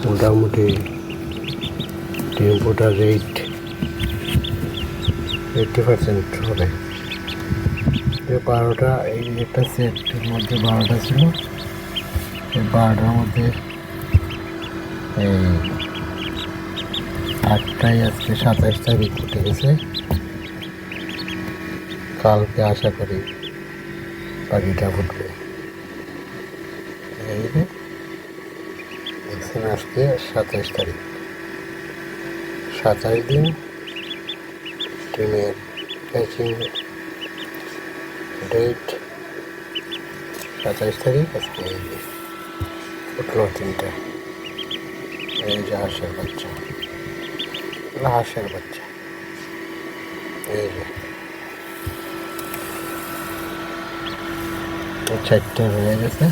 মোটামুটি ডিম ফোটার রেট 80% হবে। 12টা, এই একটা সেটের মধ্যে 12টা ছিল, এই 12টার মধ্যে এই 8টাই আজকে 27 তারিখ উঠে গেছে। কালকে আশা করি বাকিটা ফুটবে। এই যে দেখছেন, আজকে 27 তারিখ, 27 দিন ডিমের প্যাকিং ডেট 27 তারিখ। আজকে এই যে ফুটলো 3টা। এই যে হাঁসের বাচ্চা, হাঁসের বাচ্চা, এই যে 4টে হয়ে গেছে।